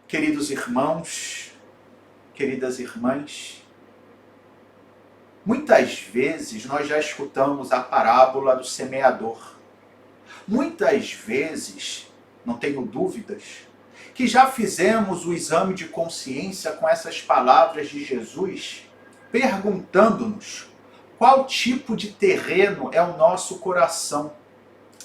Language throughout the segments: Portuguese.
Queridos irmãos, queridas irmãs, muitas vezes nós já escutamos a parábola do semeador. Muitas vezes, não tenho dúvidas, que já fizemos o exame de consciência com essas palavras de Jesus, perguntando-nos qual tipo de terreno é o nosso coração.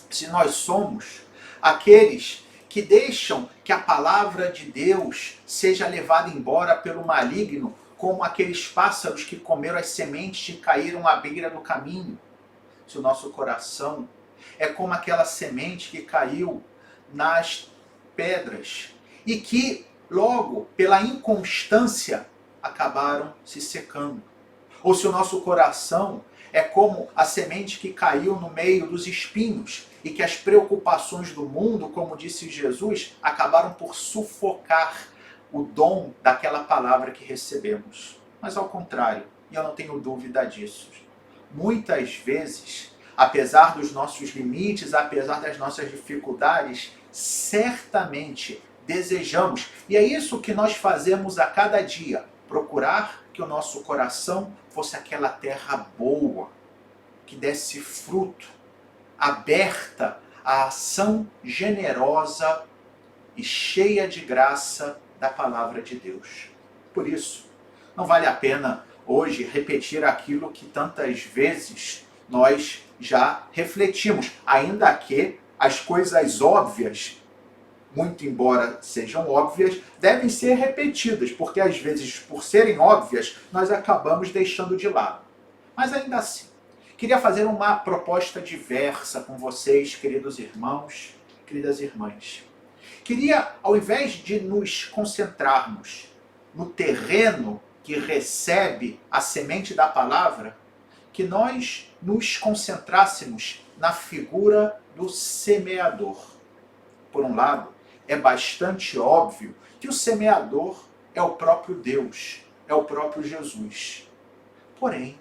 Se nós somos aqueles que deixam que a palavra de Deus seja levada embora pelo maligno, como aqueles pássaros que comeram as sementes e caíram à beira do caminho. Se o nosso coração é como aquela semente que caiu nas pedras e que logo, pela inconstância, acabaram se secando. Ou se o nosso coração é como a semente que caiu no meio dos espinhos e que as preocupações do mundo, como disse Jesus, acabaram por sufocar o dom daquela palavra que recebemos. Mas ao contrário, e eu não tenho dúvida disso, muitas vezes, apesar dos nossos limites, apesar das nossas dificuldades, certamente desejamos, e é isso que nós fazemos a cada dia, procurar que o nosso coração fosse aquela terra boa, que desse fruto, aberta à ação generosa e cheia de graça da palavra de Deus. Por isso, não vale a pena hoje repetir aquilo que tantas vezes nós já refletimos, ainda que as coisas óbvias, muito embora sejam óbvias, devem ser repetidas, porque às vezes, por serem óbvias, nós acabamos deixando de lado. Mas ainda assim, queria fazer uma proposta diversa com vocês, queridos irmãos, queridas irmãs. Queria, ao invés de nos concentrarmos no terreno que recebe a semente da palavra, que nós nos concentrássemos na figura do semeador. Por um lado, é bastante óbvio que o semeador é o próprio Deus, é o próprio Jesus. Porém,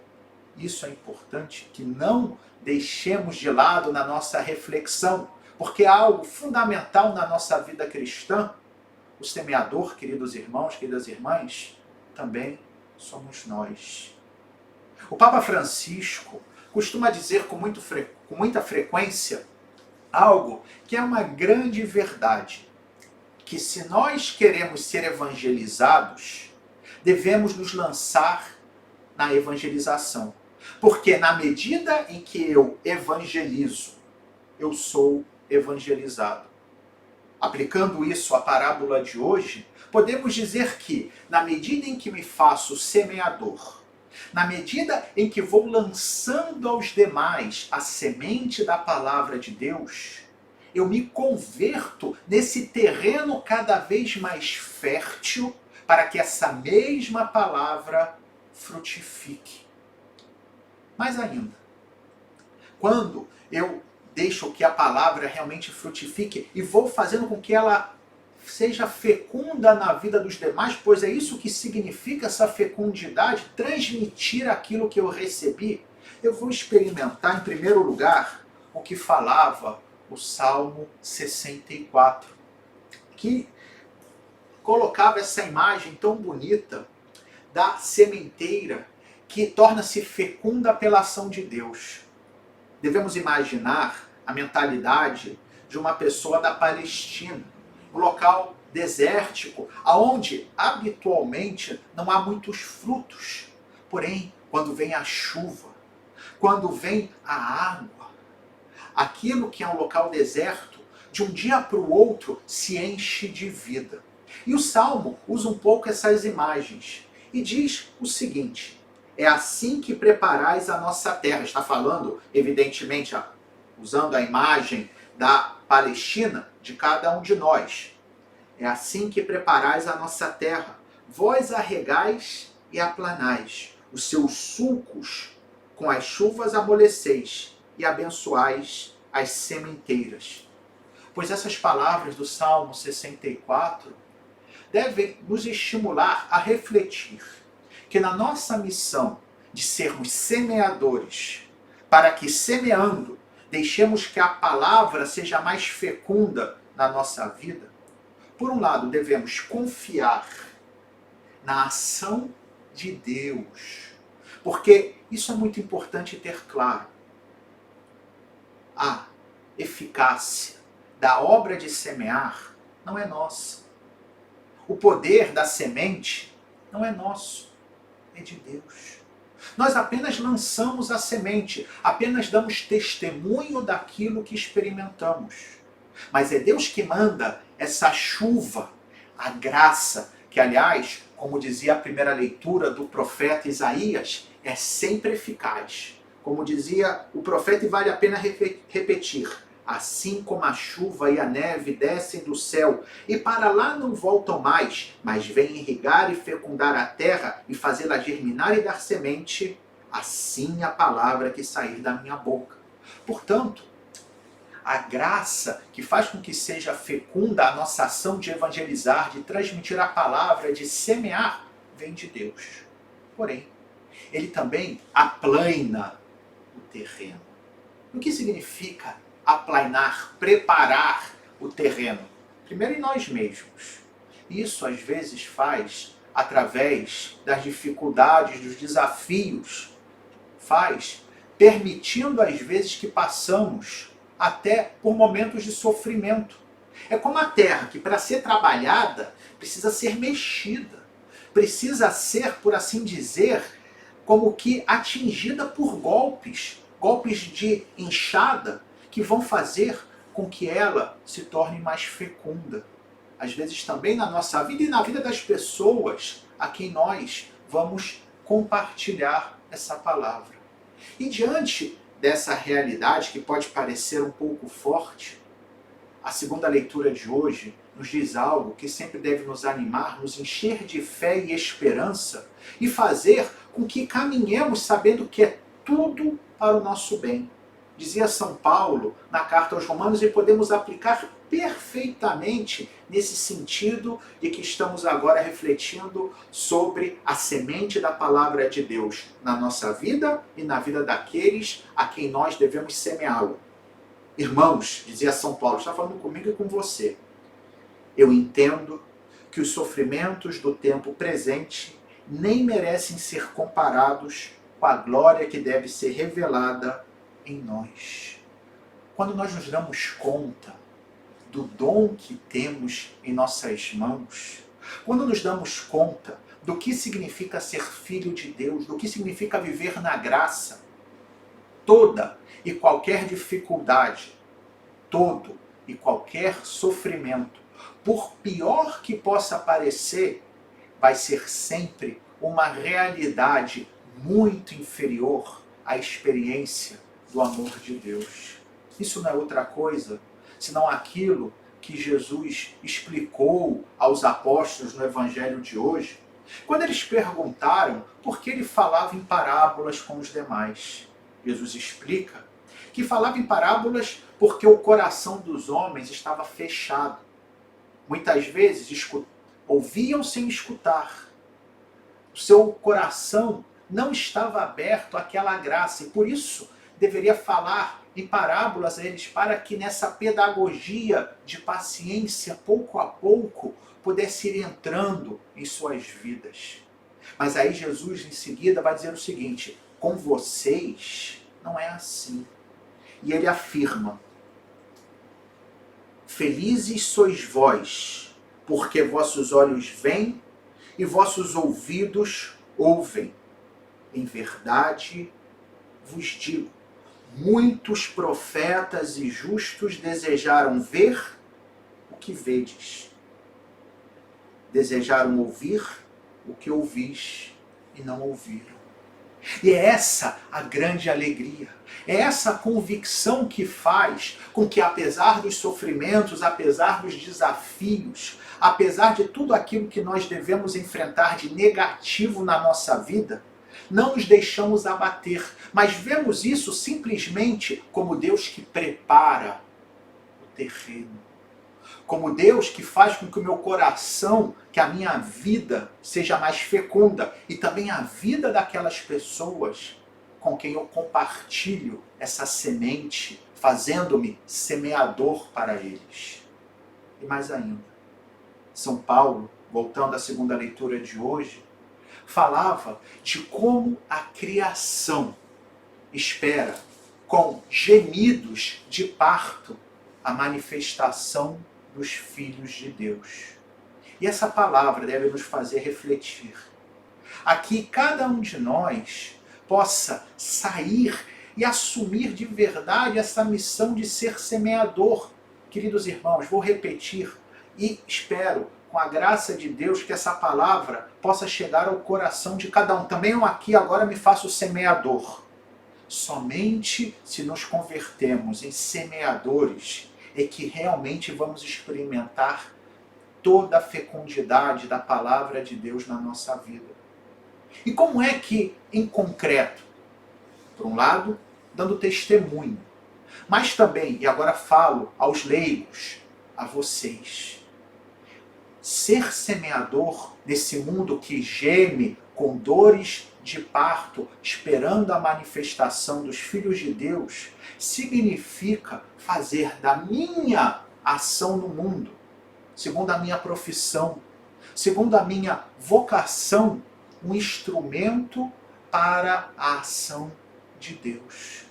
isso é importante que não deixemos de lado na nossa reflexão, porque é algo fundamental na nossa vida cristã. O semeador, queridos irmãos, queridas irmãs, também somos nós. O Papa Francisco costuma dizer com muita frequência algo que é uma grande verdade, que se nós queremos ser evangelizados, devemos nos lançar na evangelização. Porque na medida em que eu evangelizo, eu sou evangelizado. Aplicando isso à parábola de hoje, podemos dizer que, na medida em que me faço semeador, na medida em que vou lançando aos demais a semente da palavra de Deus, eu me converto nesse terreno cada vez mais fértil para que essa mesma palavra frutifique. Mais ainda, quando eu deixo que a palavra realmente frutifique e vou fazendo com que ela seja fecunda na vida dos demais, pois é isso que significa essa fecundidade, transmitir aquilo que eu recebi, eu vou experimentar, em primeiro lugar, o que falava o Salmo 64, que colocava essa imagem tão bonita da sementeira que torna-se fecunda pela ação de Deus. Devemos imaginar a mentalidade de uma pessoa da Palestina, um local desértico, onde habitualmente não há muitos frutos. Porém, quando vem a chuva, quando vem a água, aquilo que é um local deserto, de um dia para o outro, se enche de vida. E o Salmo usa um pouco essas imagens e diz o seguinte: é assim que preparais a nossa terra. Está falando, evidentemente, usando a imagem da Palestina, de cada um de nós. É assim que preparais a nossa terra. Vós a regais e aplanais. Os seus sulcos com as chuvas amoleceis e abençoais as sementeiras. Pois essas palavras do Salmo 64 devem nos estimular a refletir que na nossa missão de sermos semeadores, para que semeando, deixemos que a palavra seja mais fecunda na nossa vida, Por um lado, devemos confiar na ação de Deus, porque isso é muito importante ter claro. A eficácia da obra de semear não é nossa. O poder da semente não é nosso, é de Deus. Nós apenas lançamos a semente, apenas damos testemunho daquilo que experimentamos. Mas é Deus que manda essa chuva, a graça, que aliás, como dizia a primeira leitura do profeta Isaías, é sempre eficaz. Como dizia o profeta, e vale a pena repetir, assim como a chuva e a neve descem do céu e para lá não voltam mais, mas vêm irrigar e fecundar a terra e fazê-la germinar e dar semente, assim a palavra que sair da minha boca. Portanto, a graça que faz com que seja fecunda a nossa ação de evangelizar, de transmitir a palavra, de semear, vem de Deus. Porém, ele também aplaina o terreno. O que significa aplainar, preparar o terreno? Primeiro em nós mesmos. Isso às vezes faz através das dificuldades, dos desafios. Faz permitindo às vezes que passamos até por momentos de sofrimento. É como a terra que para ser trabalhada precisa ser mexida. Precisa ser, por assim dizer, como que atingida por golpes. Golpes de enxada que vão fazer com que ela se torne mais fecunda. Às vezes também na nossa vida e na vida das pessoas a quem nós vamos compartilhar essa palavra. E diante dessa realidade que pode parecer um pouco forte, a segunda leitura de hoje nos diz algo que sempre deve nos animar, nos encher de fé e esperança e fazer com que caminhemos sabendo que é tudo para o nosso bem. Dizia São Paulo na carta aos Romanos, e podemos aplicar perfeitamente nesse sentido de que estamos agora refletindo sobre a semente da palavra de Deus na nossa vida e na vida daqueles a quem nós devemos semeá-la. Irmãos, dizia São Paulo, está falando comigo e com você. Eu entendo que os sofrimentos do tempo presente nem merecem ser comparados com a glória que deve ser revelada em nós. Quando nós nos damos conta do dom que temos em nossas mãos, quando nos damos conta do que significa ser filho de Deus, do que significa viver na graça, toda e qualquer dificuldade, todo e qualquer sofrimento, por pior que possa parecer, vai ser sempre uma realidade muito inferior à experiência do amor de Deus. Isso não é outra coisa senão aquilo que Jesus explicou aos apóstolos no Evangelho de hoje, quando eles perguntaram por que ele falava em parábolas com os demais. Jesus explica que falava em parábolas porque o coração dos homens estava fechado. Muitas vezes ouviam sem escutar. O seu coração não estava aberto àquela graça e por isso deveria falar em parábolas a eles para que nessa pedagogia de paciência, pouco a pouco, pudesse ir entrando em suas vidas. Mas aí Jesus em seguida vai dizer o seguinte: com vocês não é assim. E ele afirma: felizes sois vós, porque vossos olhos veem e vossos ouvidos ouvem. Em verdade vos digo, muitos profetas e justos desejaram ver o que vedes. Desejaram ouvir o que ouvis e não ouviram. E é essa a grande alegria. É essa a convicção que faz com que, apesar dos sofrimentos, apesar dos desafios, apesar de tudo aquilo que nós devemos enfrentar de negativo na nossa vida, não nos deixamos abater, mas vemos isso simplesmente como Deus que prepara o terreno. Como Deus que faz com que o meu coração, que a minha vida seja mais fecunda e também a vida daquelas pessoas com quem eu compartilho essa semente, fazendo-me semeador para eles. E mais ainda, São Paulo, voltando à segunda leitura de hoje, falava de como a criação espera com gemidos de parto a manifestação dos filhos de Deus. E essa palavra deve nos fazer refletir. Aqui cada um de nós possa sair e assumir de verdade essa missão de ser semeador. Queridos irmãos, vou repetir e espero, com a graça de Deus, que essa palavra possa chegar ao coração de cada um. Também eu aqui agora me faço semeador. Somente se nos convertermos em semeadores é que realmente vamos experimentar toda a fecundidade da palavra de Deus na nossa vida. E como é que, em concreto? Por um lado, dando testemunho, mas também, e agora falo aos leigos, a vocês, ser semeador nesse mundo que geme com dores de parto, esperando a manifestação dos filhos de Deus, significa fazer da minha ação no mundo, segundo a minha profissão, segundo a minha vocação, um instrumento para a ação de Deus.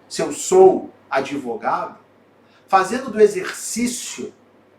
Se eu sou advogado, fazendo do exercício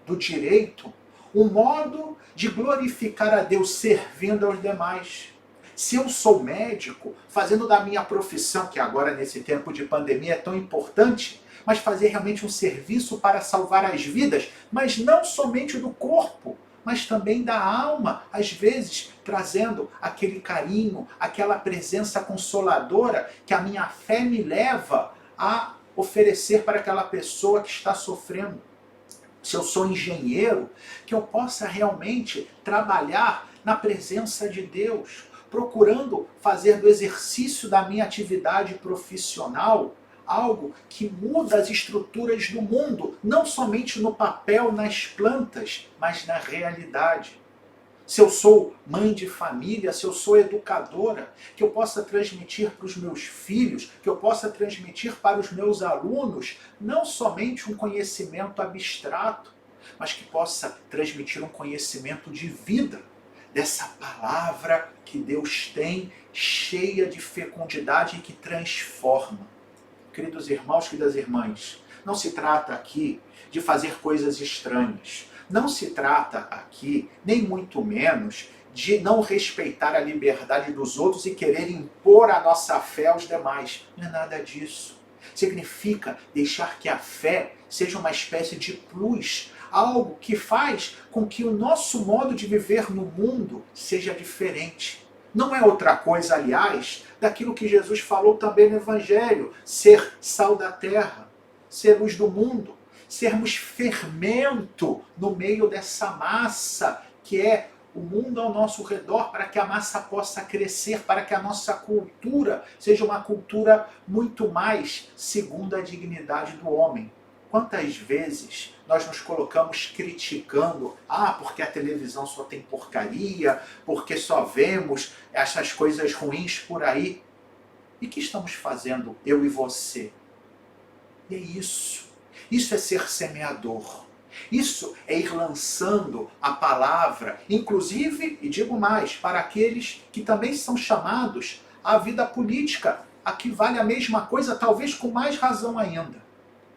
do direito um modo de glorificar a Deus servindo aos demais. Se eu sou médico, fazendo da minha profissão, que agora nesse tempo de pandemia é tão importante, mas fazer realmente um serviço para salvar as vidas, mas não somente do corpo, mas também da alma, às vezes trazendo aquele carinho, aquela presença consoladora que a minha fé me leva a oferecer para aquela pessoa que está sofrendo. Se eu sou engenheiro, que eu possa realmente trabalhar na presença de Deus, procurando fazer do exercício da minha atividade profissional algo que muda as estruturas do mundo, não somente no papel, nas plantas, mas na realidade. Se eu sou mãe de família, se eu sou educadora, que eu possa transmitir para os meus filhos, que eu possa transmitir para os meus alunos, não somente um conhecimento abstrato, mas que possa transmitir um conhecimento de vida, dessa palavra que Deus tem, cheia de fecundidade e que transforma. Queridos irmãos, queridas irmãs, não se trata aqui de fazer coisas estranhas. Não se trata aqui, nem muito menos, de não respeitar a liberdade dos outros e querer impor a nossa fé aos demais. Não é nada disso. Significa deixar que a fé seja uma espécie de plus, algo que faz com que o nosso modo de viver no mundo seja diferente. Não é outra coisa, aliás, daquilo que Jesus falou também no Evangelho, ser sal da terra, ser luz do mundo, sermos fermento no meio dessa massa que é o mundo ao nosso redor, para que a massa possa crescer, para que a nossa cultura seja uma cultura muito mais segundo a dignidade do homem. Quantas vezes nós nos colocamos criticando, porque a televisão só tem porcaria, porque só vemos essas coisas ruins por aí. E o que estamos fazendo, eu e você? E é isso. Isso é ser semeador. Isso é ir lançando a palavra, inclusive, e digo mais, para aqueles que também são chamados à vida política. Aqui vale a mesma coisa, talvez com mais razão ainda.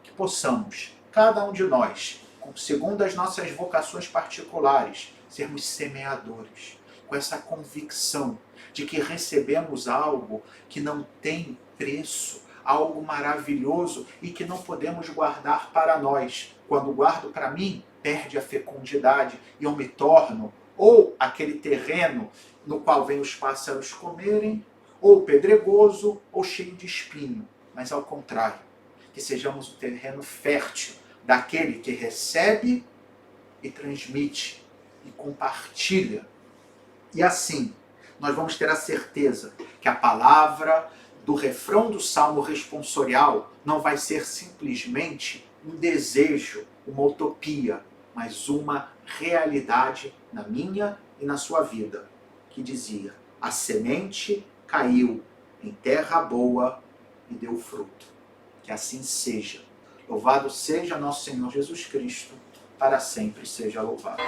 Que possamos, cada um de nós, segundo as nossas vocações particulares, sermos semeadores, com essa convicção de que recebemos algo que não tem preço, algo maravilhoso e que não podemos guardar para nós. Quando guardo para mim, perde a fecundidade e eu me torno ou aquele terreno no qual vêm os pássaros comerem, ou pedregoso, ou cheio de espinho. Mas ao contrário, que sejamos um terreno fértil daquele que recebe e transmite e compartilha. E assim, nós vamos ter a certeza que a palavra do refrão do Salmo responsorial não vai ser simplesmente um desejo, uma utopia, mas uma realidade na minha e na sua vida, que dizia: a semente caiu em terra boa e deu fruto. Que assim seja. Louvado seja nosso Senhor Jesus Cristo, para sempre seja louvado.